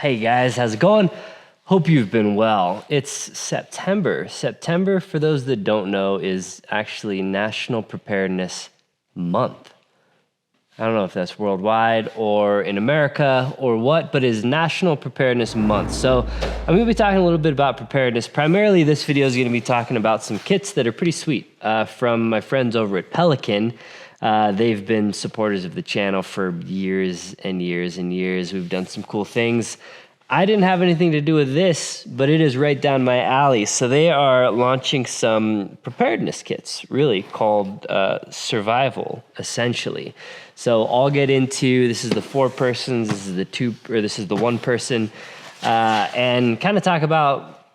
Hey guys, how's it going? Hope you've been well. It's September. September, for those that don't know, is actually National Preparedness Month. I don't know if that's worldwide or in America or what, but it is National Preparedness Month. So I'm going to be talking a little bit about preparedness. Primarily, this video is going to be talking about some kits that are pretty sweet from my friends over at Pelican. They've been supporters of the channel for years and years and years. We've done some cool things. I didn't have anything to do with this, but it is right down my alley. So they are launching some preparedness kits, really called survival, essentially. So I'll get into, this is the 4 persons, this is the 1 person, and kind of talk about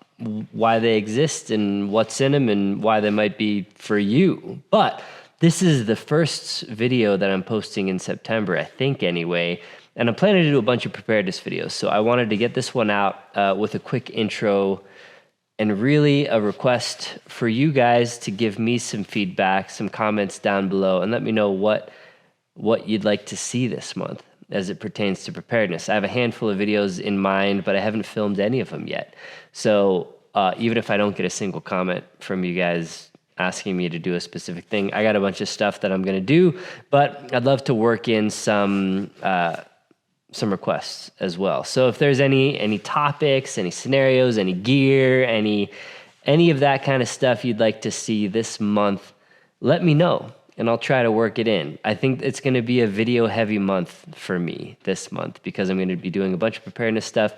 why they exist and what's in them and why they might be for you. But this is the first video that I'm posting in September, I think anyway, and I'm planning to do a bunch of preparedness videos. So I wanted to get this one out with a quick intro and really a request for you guys to give me some feedback, some comments down below, and let me know what you'd like to see this month as it pertains to preparedness. I have a handful of videos in mind, but I haven't filmed any of them yet. So even if I don't get a single comment from you guys asking me to do a specific thing, I got a bunch of stuff that I'm gonna do, but I'd love to work in some requests as well. So if there's any topics, any scenarios, any gear, any of that kind of stuff you'd like to see this month, let me know and I'll try to work it in. I think it's gonna be a video heavy month for me this month because I'm gonna be doing a bunch of preparedness stuff.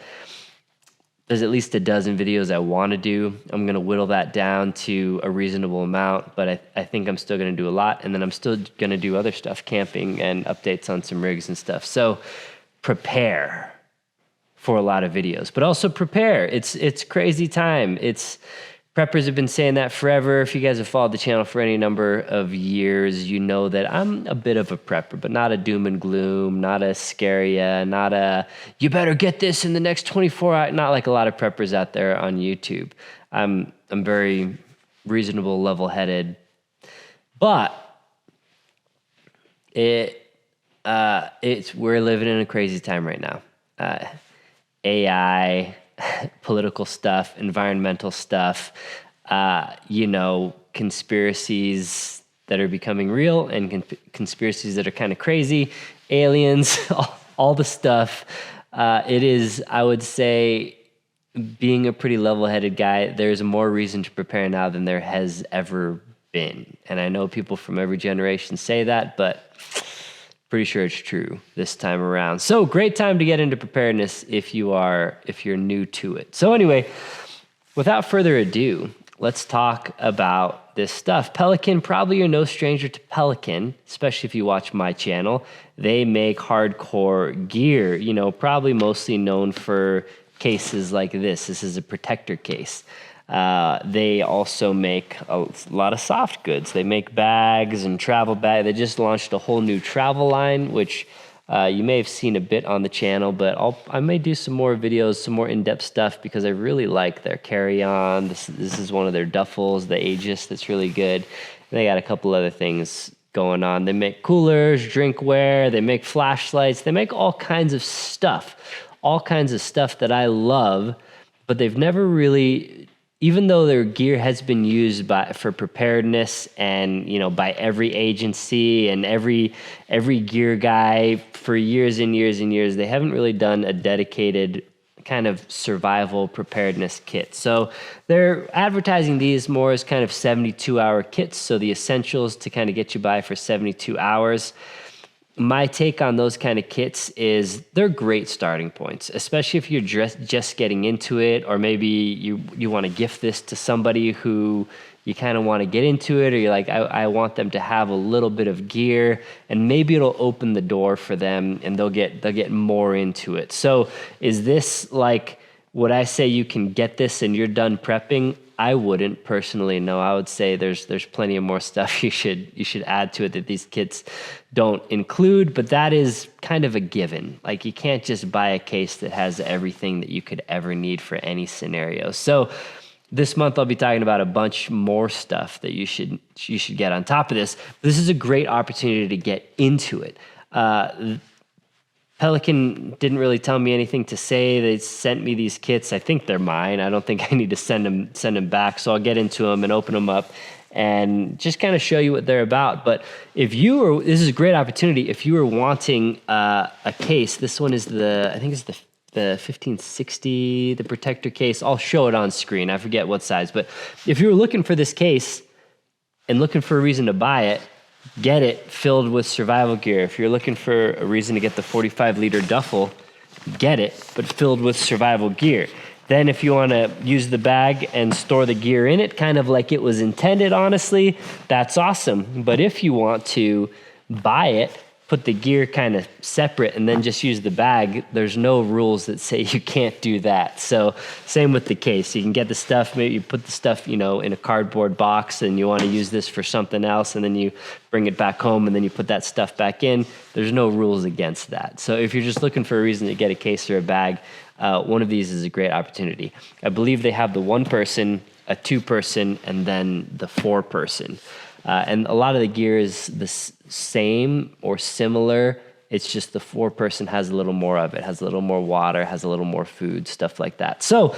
There's at least a dozen videos I want to do. I'm going to whittle that down to a reasonable amount, but I think I'm still going to do a lot, and then I'm still going to do other stuff, camping and updates on some rigs and stuff. So prepare for a lot of videos, but also prepare. It's crazy time. Preppers have been saying that forever. If you guys have followed the channel for any number of years, you know that I'm a bit of a prepper, but not a doom and gloom, not a scary, not a, you better get this in the next 24 hours, not like a lot of preppers out there on YouTube. I'm very reasonable, level-headed, but we're living in a crazy time right now. AI, political stuff, environmental stuff, conspiracies that are becoming real and conspiracies that are kind of crazy, aliens, all the stuff. It is, I would say, being a pretty level-headed guy, there's more reason to prepare now than there has ever been. And I know people from every generation say that, but pretty sure it's true this time around. So great time to get into preparedness if you're new to it. So anyway, without further ado, let's talk about this stuff. Pelican, probably you're no stranger to Pelican, especially if you watch my channel. They make hardcore gear, probably mostly known for cases like this. This is a protector case. They also make a lot of soft goods. They make bags and travel bags. They just launched a whole new travel line, which you may have seen a bit on the channel, but I may do some more videos, some more in-depth stuff because I really like their carry-on. This is one of their duffels, the Aegis, that's really good. And they got a couple other things going on. They make coolers, drinkware, they make flashlights, they make all kinds of stuff that I love, but they've never really, even though their gear has been used for preparedness and by every agency and every gear guy for years and years and years, they haven't really done a dedicated kind of survival preparedness kit. So they're advertising these more as kind of 72-hour kits, so the essentials to kind of get you by for 72 hours. My take on those kind of kits is they're great starting points, especially if you're just getting into it, or maybe you want to gift this to somebody who you kind of want to get into it, or you're like, I want them to have a little bit of gear, and maybe it'll open the door for them and they'll get more into it. So is this like, would I say you can get this and you're done prepping? I wouldn't personally. No, I would say there's plenty of more stuff you should add to it that these kits don't include, but that is kind of a given. Like, you can't just buy a case that has everything that you could ever need for any scenario. So this month I'll be talking about a bunch more stuff that you should get on top of this. This is a great opportunity to get into it. Pelican didn't really tell me anything to say. They sent me these kits. I think they're mine. I don't think I need to send them back. So I'll get into them and open them up and just kind of show you what they're about. But if you were, this is a great opportunity. If you were wanting a case, this one is I think it's the 1560, the protector case. I'll show it on screen. I forget what size. But if you were looking for this case and looking for a reason to buy it, get it filled with survival gear. If you're looking for a reason to get the 45-liter duffel, get it, but filled with survival gear. Then if you want to use the bag and store the gear in it, kind of like it was intended, honestly, that's awesome. But if you want to buy it, put the gear kind of separate and then just use the bag, there's no rules that say you can't do that. So same with the case. You can get the stuff, maybe you put the stuff, in a cardboard box and you want to use this for something else and then you bring it back home and then you put that stuff back in. There's no rules against that. So if you're just looking for a reason to get a case or a bag, one of these is a great opportunity. I believe they have the 1-person, a 2-person, and then the 4-person. And a lot of the gear is the same or similar. It's just the 4-person has a little more of it, has a little more water, has a little more food, stuff like that. So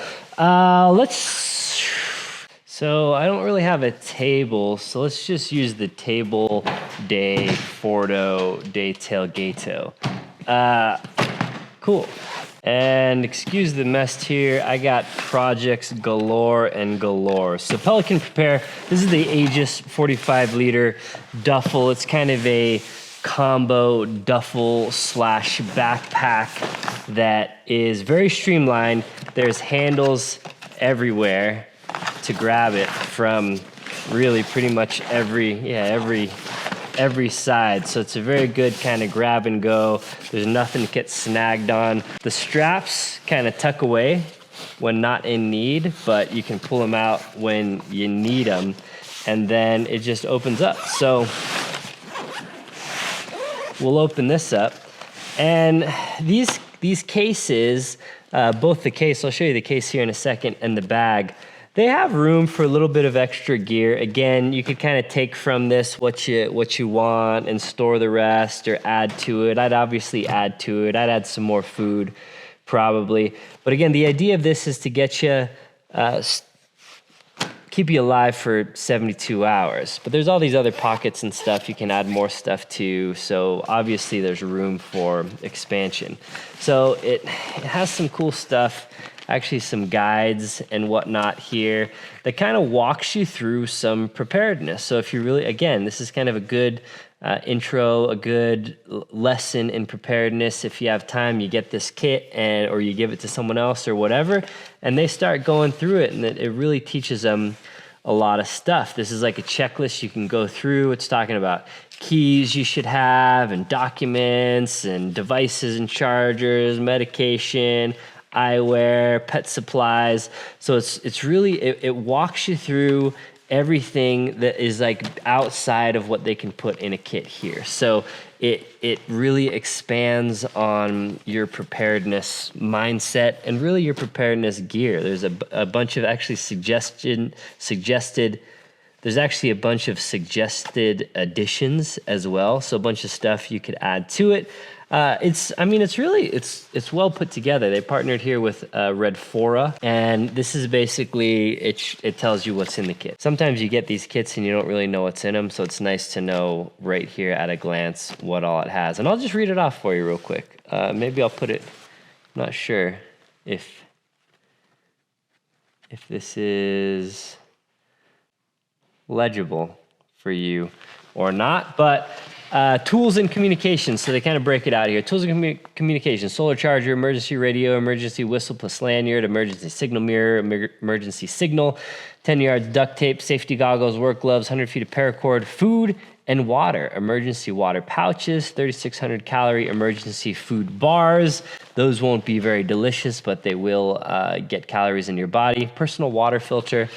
So I don't really have a table, so let's just use the table de Fordo de Tailgato. Cool. And excuse the mess here, I got projects galore and galore. So Pelican Prepare, this is the Aegis 45-liter duffel. It's kind of a combo duffel / backpack that is very streamlined. There's handles everywhere to grab it from really pretty much every side. So it's a very good kind of grab and go. There's nothing to get snagged on. The straps kind of tuck away when not in need, but you can pull them out when you need them. And then it just opens up. So we'll open this up. And these cases, both the case, I'll show you the case here in a second, and the bag, they have room for a little bit of extra gear. Again, you could kind of take from this what you want and store the rest or add to it. I'd obviously add to it. I'd add some more food probably. But again, the idea of this is to get you, keep you alive for 72 hours. But there's all these other pockets and stuff you can add more stuff to. So obviously there's room for expansion. So it has some cool stuff. Actually some guides and whatnot here that kind of walks you through some preparedness. So if you really, again, this is kind of a good intro, a good lesson in preparedness. If you have time, you get this kit or you give it to someone else or whatever, and they start going through it, and it really teaches them a lot of stuff. This is like a checklist you can go through. It's talking about keys you should have and documents and devices and chargers, medication, eyewear, pet supplies. So it's really, it walks you through everything that is like outside of what they can put in a kit here. So it really expands on your preparedness mindset and really your preparedness gear. There's a bunch of actually there's actually a bunch of suggested additions as well. So a bunch of stuff you could add to it. It's well put together. They partnered here with Red Fora, and this is basically, it tells you what's in the kit. Sometimes you get these kits and you don't really know what's in them, so it's nice to know right here at a glance what all it has. And I'll just read it off for you real quick. Maybe I'll put it, I'm not sure if this is legible for you or not, but tools and communications, so they kind of break it out here. Tools and communications, solar charger, emergency radio, emergency whistle plus lanyard, emergency signal mirror, emergency signal, 10 yards duct tape, safety goggles, work gloves, 100 feet of paracord, food and water, emergency water pouches, 3,600 calorie emergency food bars. Those won't be very delicious, but they will get calories in your body. Personal water filter,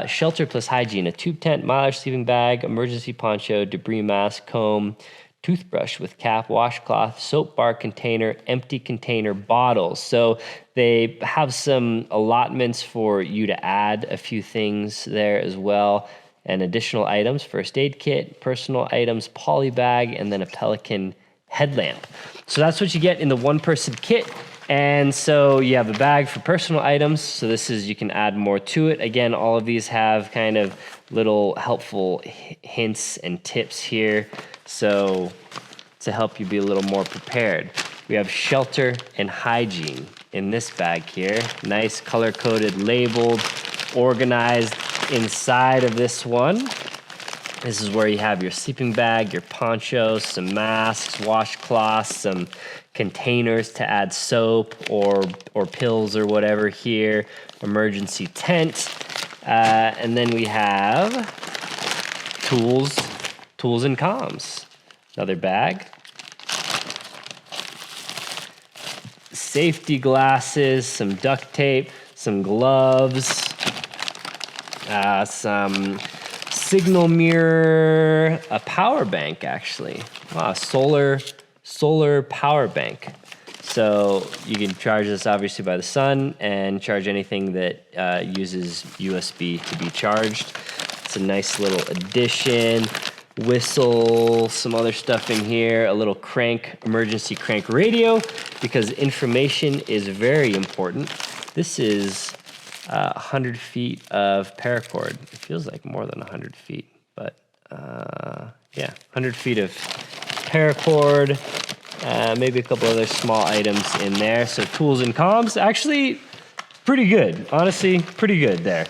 shelter plus hygiene, a tube tent, mileage sleeping bag, emergency poncho, debris mask, comb, toothbrush with cap, washcloth, soap bar container, empty container bottles. So they have some allotments for you to add a few things there as well, and additional items, first aid kit, personal items, poly bag, and then a Pelican headlamp. So that's what you get in the one-person kit. And so you have a bag for personal items. So this is, you can add more to it. Again, all of these have kind of little helpful hints and tips here. So to help you be a little more prepared. We have shelter and hygiene in this bag here. Nice color-coded, labeled, organized inside of this one. This is where you have your sleeping bag, your ponchos, some masks, washcloths, some containers to add soap or pills or whatever here, emergency tent, and then we have tools and comms. Another bag. Safety glasses, some duct tape, some gloves, some signal mirror, a power bank actually. Wow, solar power bank. So you can charge this obviously by the sun and charge anything that uses USB to be charged. It's a nice little addition. Whistle, some other stuff in here, a little emergency crank radio, because information is very important. This is 100 feet of paracord. It feels like more than 100 feet, but yeah, 100 feet of paracord, maybe a couple other small items in there. So tools and comms, actually pretty good. Honestly, pretty good there.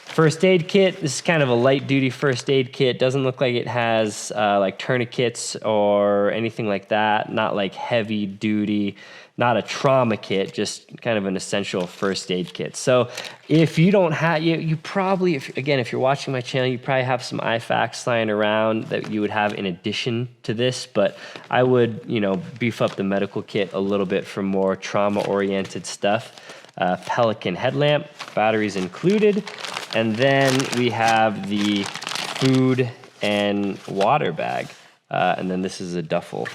First aid kit, this is kind of a light duty first aid kit. Doesn't look like it has like tourniquets or anything like that. Not like heavy duty, not a trauma kit, just kind of an essential first aid kit. So if you don't have, you probably, if you're watching my channel, you probably have some IFAKs lying around that you would have in addition to this, but I would, beef up the medical kit a little bit for more trauma oriented stuff. Pelican headlamp, batteries included. And then we have the food and water bag. And then this is a duffel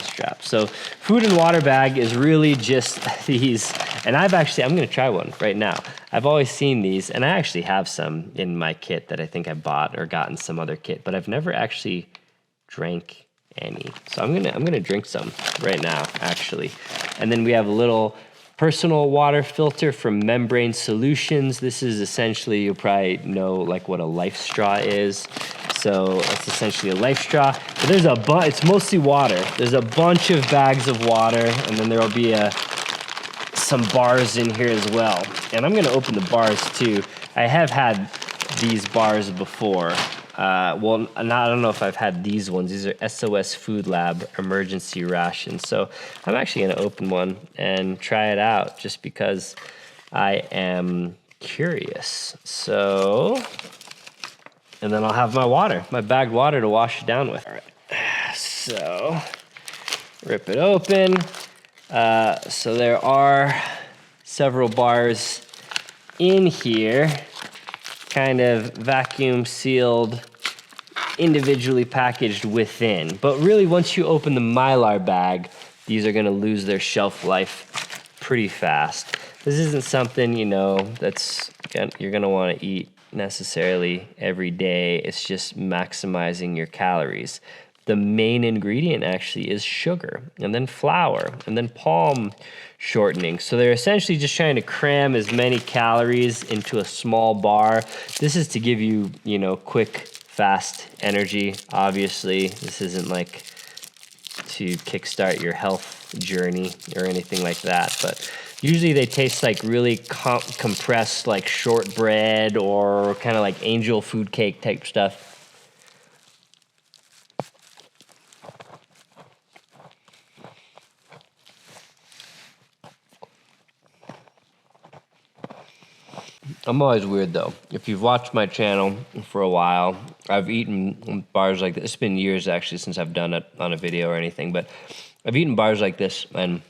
strap. So food and water bag is really just these, and I'm gonna try one right now. I've always seen these, and I actually have some in my kit that I think I bought or got in some other kit, but I've never actually drank any. So I'm gonna drink some right now, actually. And then we have a little personal water filter from Membrane Solutions. This is essentially, you'll probably know like what a life straw is. So it's essentially a life straw. But there's it's mostly water. There's a bunch of bags of water, and then there'll be some bars in here as well. And I'm gonna open the bars too. I have had these bars before. I don't know if I've had these ones. These are SOS Food Lab emergency rations. So I'm actually going to open one and try it out just because I am curious. So, and then I'll have my bagged water to wash it down with. All right. So, rip it open. So there are several bars in here, kind of vacuum sealed, individually packaged within. But really, once you open the Mylar bag, these are gonna lose their shelf life pretty fast. This isn't something, that's you're gonna wanna eat necessarily every day. It's just maximizing your calories. The main ingredient actually is sugar, and then flour, and then palm shortening. So they're essentially just trying to cram as many calories into a small bar. This is to give you, quick, fast energy. Obviously, this isn't like to kickstart your health journey or anything like that, but usually they taste like really compressed, like shortbread or kind of like angel food cake type stuff. I'm always weird though. If you've watched my channel for a while, I've eaten bars like this. It's been years actually since I've done it on a video or anything, but I've eaten bars like this and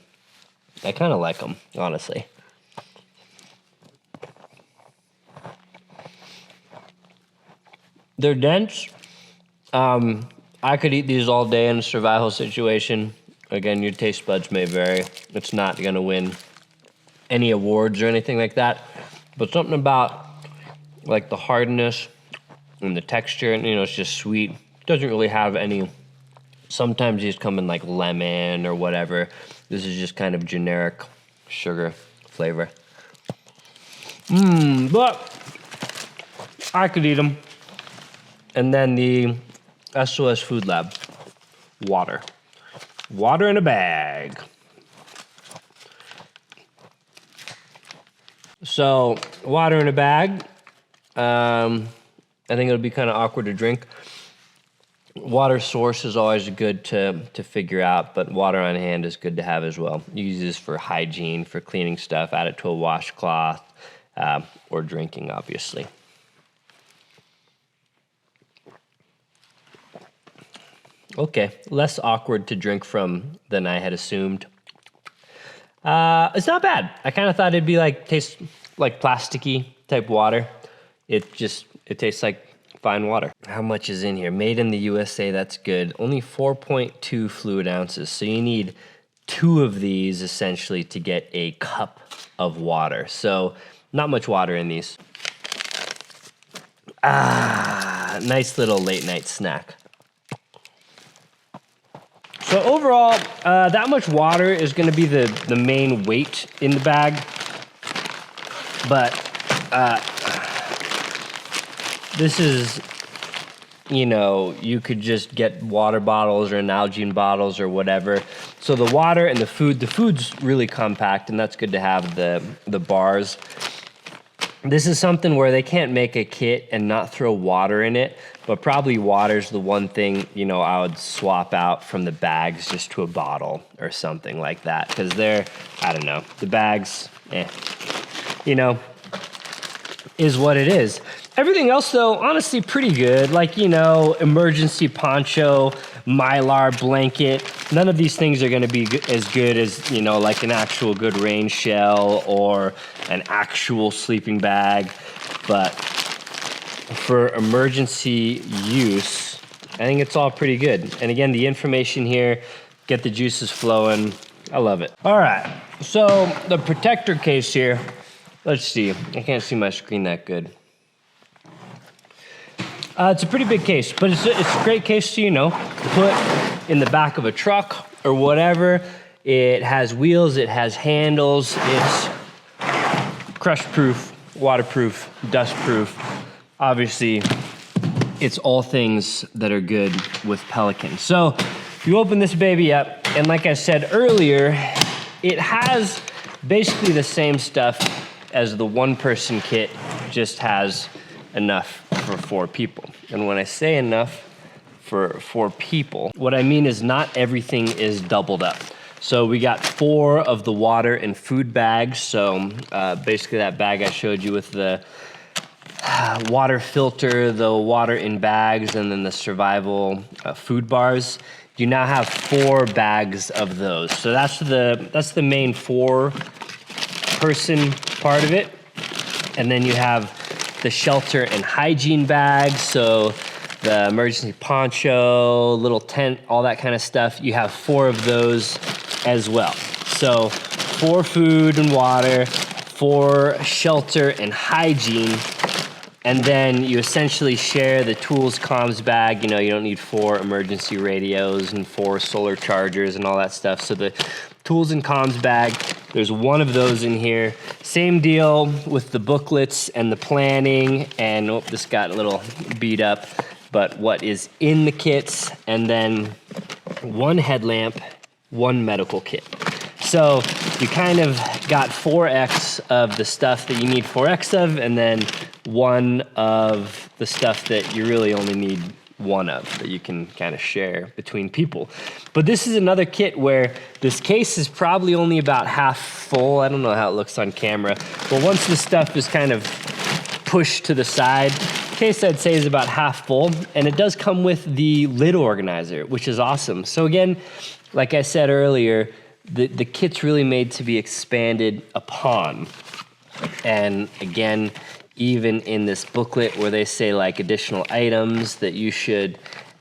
I kind of like them, honestly. They're dense. I could eat these all day in a survival situation. Again, your taste buds may vary. It's not gonna win any awards or anything like that. But something about like the hardness and the texture, and it's just sweet. It doesn't really have any Sometimes these come in like lemon or whatever. This is just kind of generic sugar flavor. But I could eat them. And then the SOS Food Lab, water. Water in a bag. So, water in a bag. I think it'll be kind of awkward to drink. Water source is always good to figure out, but water on hand is good to have as well. You use this for hygiene, for cleaning stuff, add it to a washcloth, or drinking, obviously. Okay, less awkward to drink from than I had assumed. It's not bad. I kind of thought it'd be like, taste like plasticky type water. It tastes like fine water. How much is in here? Made in the USA, that's good. Only 4.2 fluid ounces. So you need 2 of these essentially to get a cup of water. So not much water in these. Nice little late night snack. So overall, that much water is gonna be the main weight in the bag. But this is, you could just get water bottles or Nalgene bottles or whatever. So the water and the food's really compact, and that's good to have the bars. This is something where they can't make a kit and not throw water in it, but probably water's the one thing, I would swap out from the bags just to a bottle or something like that. Because I don't know, the bags, is what it is. Everything else, though, honestly, pretty good. Like, emergency poncho, Mylar blanket. None of these things are going to be as good as, like an actual good rain shell or an actual sleeping bag. But for emergency use, I think it's all pretty good. And again, the information here, get the juices flowing. I love it. All right, so the protector case here. Let's see. I can't see my screen that good. It's a pretty big case, but it's a great case to, put in the back of a truck or whatever. It has wheels, it has handles, it's crush-proof, waterproof, dust-proof. Obviously, it's all things that are good with Pelican. So you open this baby up, and like I said earlier, it has basically the same stuff as the one-person kit, just has enough for 4 people. And when I say enough for 4 people, what I mean is not everything is doubled up. So we got 4 of the water and food bags. So basically that bag I showed you with the water filter, the water in bags, and then the survival food bars. You now have 4 bags of those. So that's the main 4-person part of it. And then you have the shelter and hygiene bags, so the emergency poncho, little tent, all that kind of stuff. You have 4 of those as well. So 4 food and water, 4 shelter and hygiene, and then you essentially share the tools comms bag. You don't need 4 emergency radios and 4 solar chargers and all that stuff. So the tools and comms bag, there's 1 of those in here. Same deal with the booklets and the planning, and this got a little beat up, but what is in the kits, and then 1 headlamp, 1 medical kit. So you kind of got 4x of the stuff that you need 4x of, and then 1 of the stuff that you really only need 1 of, that you can kind of share between people. But this is another kit where this case is probably only about half full. I don't know how it looks on camera, but once this stuff is kind of pushed to the side, the case I'd say is about half full, and it does come with the lid organizer, which is awesome. So again, like I said earlier, the kit's really made to be expanded upon. And again, even in this booklet where they say like additional items that you should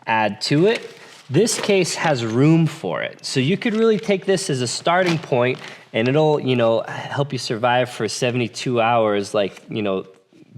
add to it, this case has room for it. So you could really take this as a starting point, and it'll, help you survive for 72 hours, like,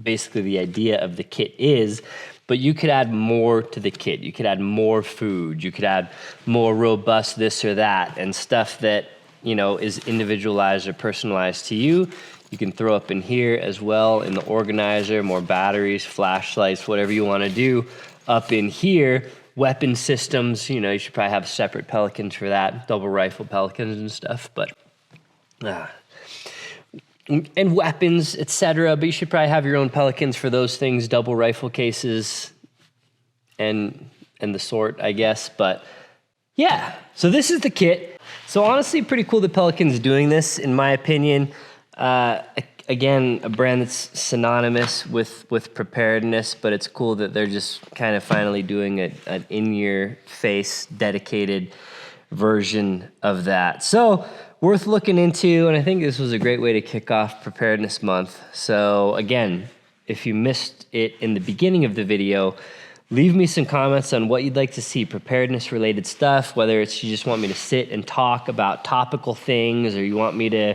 basically the idea of the kit is. but you could add more to the kit. You could add more food. You could add more robust this or that, and stuff that, you know, is individualized or personalized to you. You can throw up in here as well in the organizer, more batteries, flashlights, whatever you want to do up in here. Weapon systems, you know, you should probably have separate Pelicans for that, double rifle Pelicans and stuff, but and weapons, etc. But you should probably have your own Pelicans for those things, double rifle cases and the sort, I guess. But yeah, so this is the kit. So honestly, pretty cool that Pelican's doing this, in my opinion. Again, a brand that's synonymous with preparedness, but it's cool that they're just kind of finally doing an in-your-face dedicated version of that. So worth looking into, and I think this was a great way to kick off Preparedness Month. So again, if you missed it in the beginning of the video, leave me some comments on what you'd like to see, preparedness-related stuff, whether it's you just want me to sit and talk about topical things, or you want me to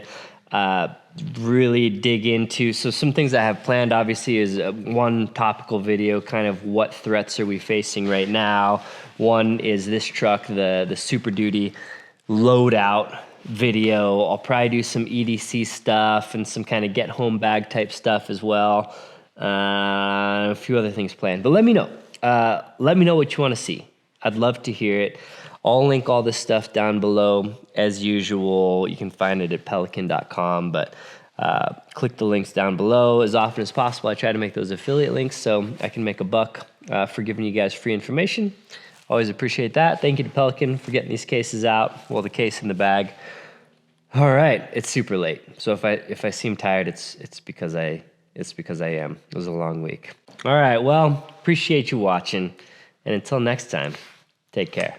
really dig into. So some things I have planned, obviously, is one topical video, kind of what threats are we facing right now. One is this truck, the Super Duty loadout video. I'll probably do some EDC stuff and some kind of get home bag type stuff as well. A few other things planned, but let me know. Let me know what you want to see. I'd love to hear it. I'll link all this stuff down below as usual. You can find it at pelican.com, but click the links down below as often as possible. I try to make those affiliate links so I can make a buck for giving you guys free information. Always appreciate that. Thank you to Pelican for getting these cases out. Well, the case in the bag. All right, it's super late. So if I seem tired, it's because I am. It was a long week. All right, well, appreciate you watching, and until next time, take care.